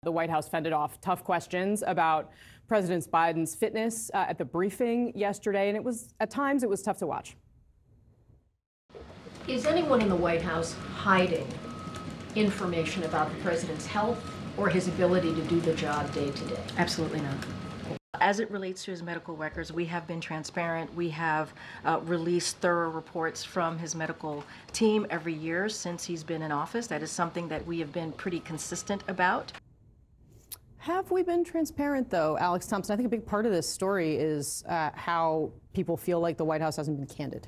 The White House fended off tough questions about President Biden's fitness at the briefing yesterday, and at times it was tough to watch. Is anyone in the White House hiding information about the president's health or his ability to do the job day to day? Absolutely not. As it relates to his medical records, we have been transparent. We have released thorough reports from his medical team every year since he's been in office. That is something that we have been pretty consistent about. Have we been transparent, though, Alex Thompson? I think a big part of this story is how people feel like the White House hasn't been candid.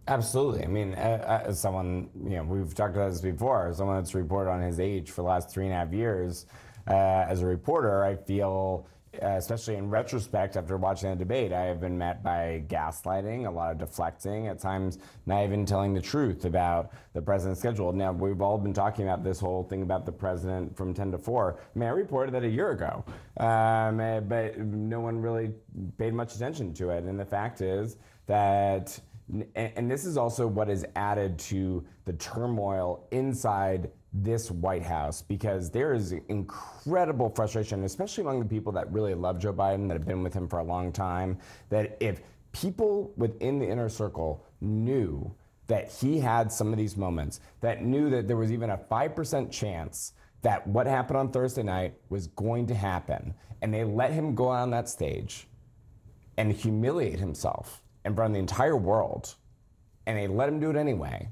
Absolutely. I mean, as someone, we've talked about this before, as someone that's reported on his age for the last 3.5 years, as a reporter, I feel, especially in retrospect after watching the debate, I have been met by gaslighting, a lot of deflecting, at times not even telling the truth about the president's schedule. Now, we've all been talking about this whole thing about the president from 10 to 4. I mean, I reported that a year ago, but no one really paid much attention to it. And the fact is that, and this is also what is added to the turmoil inside this White House, because there is incredible frustration, especially among the people that really love Joe Biden, that have been with him for a long time, that if people within the inner circle knew that he had some of these moments, that knew that there was even a 5% chance that what happened on Thursday night was going to happen, and they let him go on that stage and humiliate himself in front of the entire world, and they let him do it anyway,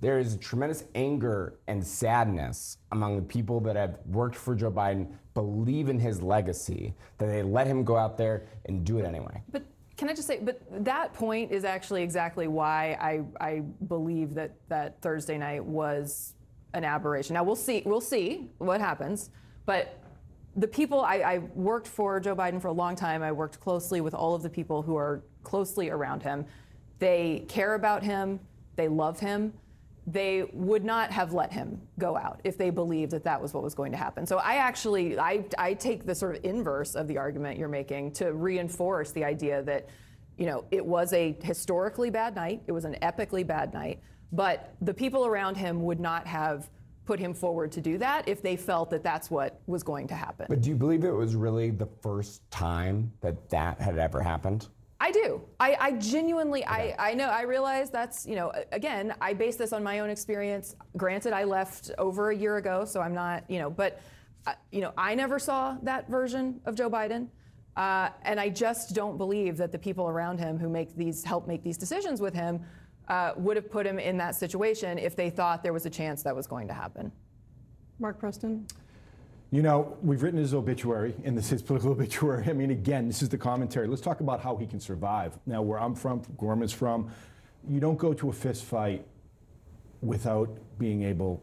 there is tremendous anger and sadness among the people that have worked for Joe Biden, believe in his legacy, that they let him go out there and do it anyway. But can I just say, but that point is actually exactly why I believe that Thursday night was an aberration. Now we'll see what happens, but the people, I worked for Joe Biden for a long time. I worked closely with all of the people who are closely around him. They care about him. They love him. They would not have let him go out if they believed that that was what was going to happen. So I take the sort of inverse of the argument you're making to reinforce the idea that, it was a historically bad night. It was an epically bad night. But the people around him would not have put him forward to do that if they felt that that's what was going to happen. But do you believe it was really the first time that that had ever happened? I do. I genuinely, I know, I realize that's, again, I base this on my own experience. Granted, I left over a year ago, so I'm not, but, I never saw that version of Joe Biden. And I just don't believe that the people around him who help make these decisions with him would have put him in that situation if they thought there was a chance that was going to happen. Mark Preston? We've written his obituary, and this is political obituary. I mean, again, this is the commentary. Let's talk about how he can survive. Now, where I'm from, Gorman's from, you don't go to a fist fight without being able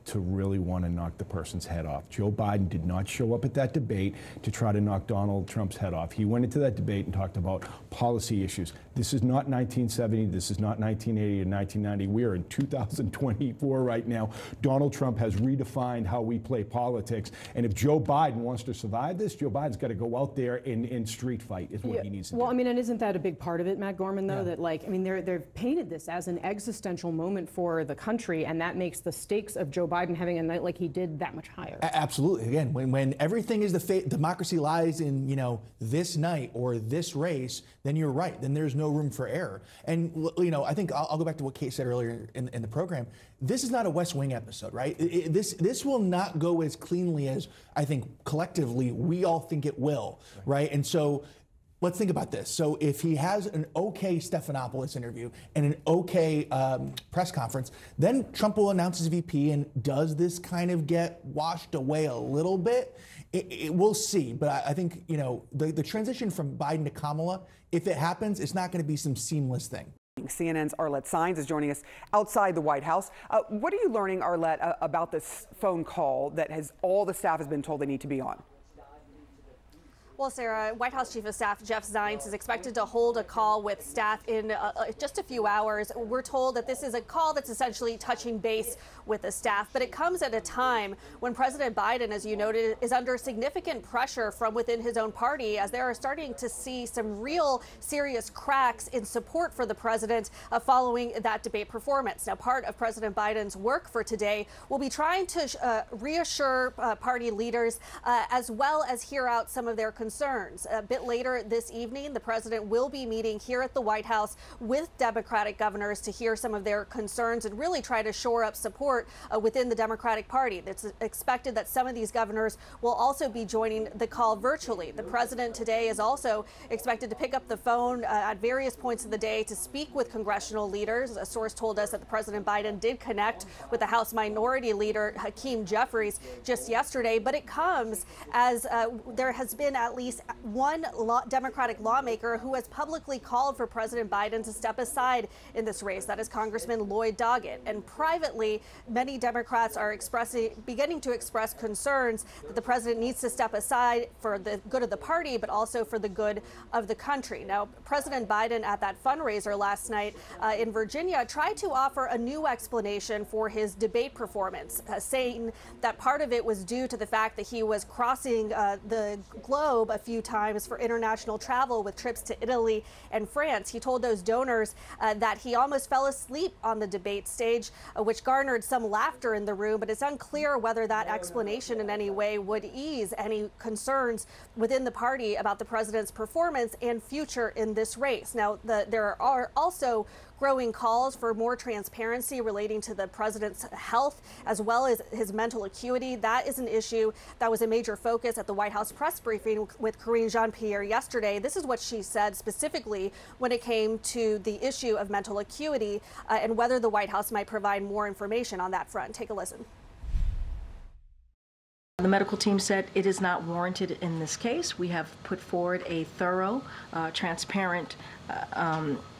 to really want to knock the person's head off. Joe Biden did not show up at that debate to try to knock Donald Trump's head off. He went into that debate and talked about policy issues. This is not 1970. This is not 1980 or 1990. We are in 2024 right now. Donald Trump has redefined how we play politics. And if Joe Biden wants to survive this, Joe Biden's got to go out there and street fight is what he needs to do. Well, I mean, and isn't that a big part of it, Matt Gorman, though? Yeah. That, they've painted this as an existential moment for the country, and that makes the stakes of Joe Biden having a night like he did that much higher. Absolutely. Again, when everything is democracy lies in, this night or this race, then you're right. Then there's no room for error. And, I think I'll go back to what Kate said earlier in the program. This is not a West Wing episode, right? This will not go as cleanly as I think collectively we all think it will, right? And so let's think about this. So if he has an okay Stephanopoulos interview and an okay press conference, then Trump will announce his VP, and does this kind of get washed away a little bit? We'll see. But I think, the transition from Biden to Kamala, if it happens, it's not going to be some seamless thing. CNN's Arlette Saenz is joining us outside the White House. What are you learning, Arlette, about this phone call that all the staff has been told they need to be on? Well, Sarah, White House Chief of Staff Jeff Zients is expected to hold a call with staff in just a few hours. We're told that this is a call that's essentially touching base with the staff, but it comes at a time when President Biden, as you noted, is under significant pressure from within his own party, as they are starting to see some real serious cracks in support for the president following that debate performance. Now, part of President Biden's work for today will be trying to reassure party leaders as well as hear out some of their concerns. A bit later this evening, the president will be meeting here at the White House with Democratic governors to hear some of their concerns and really try to shore up support within the Democratic Party. It's expected that some of these governors will also be joining the call virtually. The president today is also expected to pick up the phone at various points of the day to speak with congressional leaders. A source told us that the President Biden did connect with the House Minority Leader Hakeem Jeffries just yesterday, but it comes as there has been at least one Democratic lawmaker who has publicly called for President Biden to step aside in this race. That is Congressman Lloyd Doggett. And privately, many Democrats are beginning to express concerns that the president needs to step aside for the good of the party, but also for the good of the country. Now, President Biden at that fundraiser last night in Virginia tried to offer a new explanation for his debate performance, saying that part of it was due to the fact that he was crossing the globe a few times for international travel with trips to Italy and France. He told those donors that he almost fell asleep on the debate stage, which garnered some laughter in the room, but it's unclear whether that explanation in any way would ease any concerns within the party about the president's performance and future in this race. Now, there are also growing calls for more transparency relating to the president's health as well as his mental acuity. That is an issue that was a major focus at the White House press briefing with Karine Jean-Pierre yesterday. This is what she said specifically when it came to the issue of mental acuity and whether the White House might provide more information on that front. Take a listen. The medical team said it is not warranted in this case. We have put forward a thorough, transparent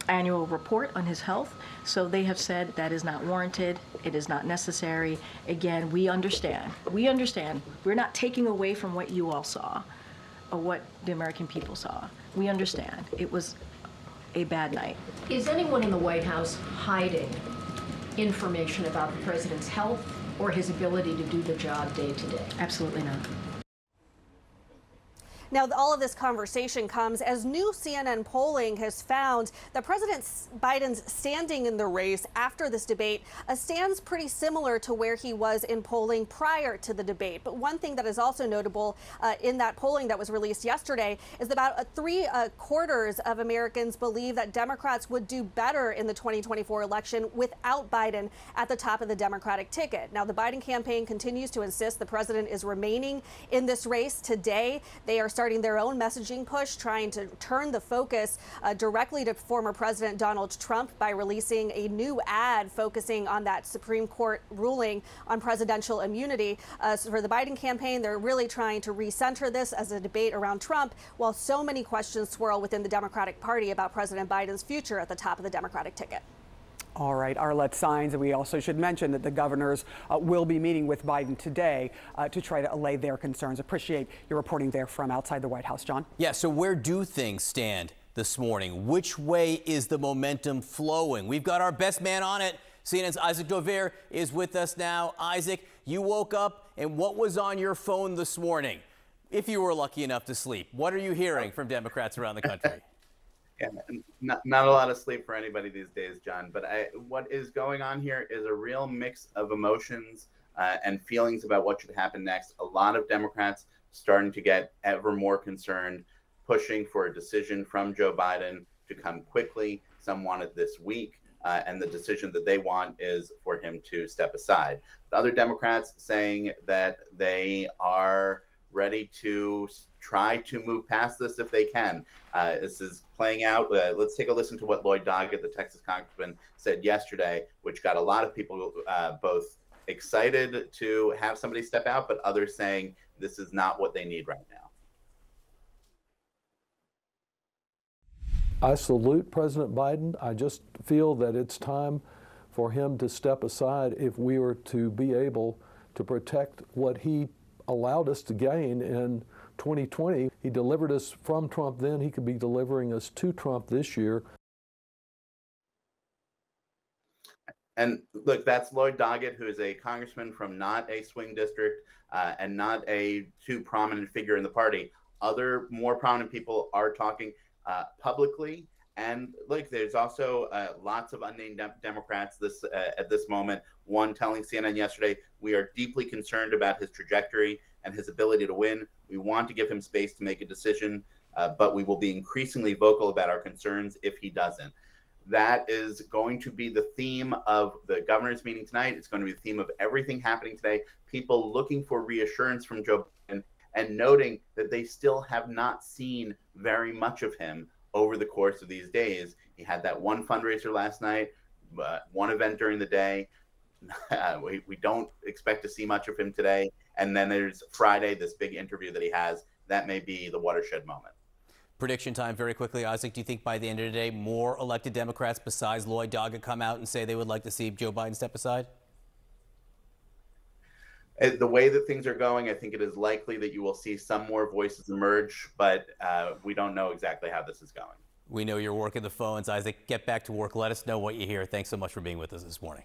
annual report on his health. So they have said that is not warranted. It is not necessary. Again, we understand. We understand. We're not taking away from what you all saw or what the American people saw. We understand. It was a bad night. Is anyone in the White House hiding information about the president's health or his ability to do the job day to day? Absolutely not. Now, all of this conversation comes as new CNN polling has found that President Biden's standing in the race after this debate stands pretty similar to where he was in polling prior to the debate. But one thing that is also notable in that polling that was released yesterday is that about three-quarters of Americans believe that Democrats would do better in the 2024 election without Biden at the top of the Democratic ticket. Now, the Biden campaign continues to insist the president is remaining in this race today. They are starting their own messaging push, trying to turn the focus directly to former President Donald Trump by releasing a new ad focusing on that Supreme Court ruling on presidential immunity. So for the Biden campaign, they're really trying to recenter this as a debate around Trump, while so many questions swirl within the Democratic Party about President Biden's future at the top of the Democratic ticket. All right, Arlette Saenz, and we also should mention that the governors will be meeting with Biden today to try to allay their concerns. Appreciate your reporting there from outside the White House, John. Yeah, so where do things stand this morning? Which way is the momentum flowing? We've got our best man on it. CNN's Isaac Dovere is with us now. Isaac, you woke up, and what was on your phone this morning? If you were lucky enough to sleep, what are you hearing from Democrats around the country? Yeah, not a lot of sleep for anybody these days, John. But what is going on here is a real mix of emotions and feelings about what should happen next. A lot of Democrats starting to get ever more concerned, pushing for a decision from Joe Biden to come quickly. Some want it this week, and the decision that they want is for him to step aside. The other Democrats saying that they are ready to try to move past this if they can. This is playing out. Let's take a listen to what Lloyd Doggett, the Texas congressman, said yesterday, which got a lot of people both excited to have somebody step out, but others saying this is not what they need right now. I salute President Biden. I just feel that it's time for him to step aside if we are to be able to protect what he allowed us to gain in 2020. He delivered us from Trump then. He could be delivering us to Trump this year. And look, that's Lloyd Doggett, who is a congressman from not a swing district and not a too prominent figure in the party. Other more prominent people are talking publicly. And look, there's also lots of unnamed Democrats at this moment. One telling CNN yesterday, we are deeply concerned about his trajectory and his ability to win. We want to give him space to make a decision, but we will be increasingly vocal about our concerns if he doesn't. That is going to be the theme of the governor's meeting tonight. It's going to be the theme of everything happening today. People looking for reassurance from Joe Biden and noting that they still have not seen very much of him over the course of these days. He had that one fundraiser last night, one event during the day. We don't expect to see much of him today. And then there's Friday, this big interview that he has. That may be the watershed moment. Prediction time very quickly. Isaac, do you think by the end of the day, more elected Democrats besides Lloyd Doggett come out and say they would like to see Joe Biden step aside? The way that things are going, I think it is likely that you will see some more voices emerge, but we don't know exactly how this is going. We know you're working the phones. Isaac, get back to work. Let us know what you hear. Thanks so much for being with us this morning.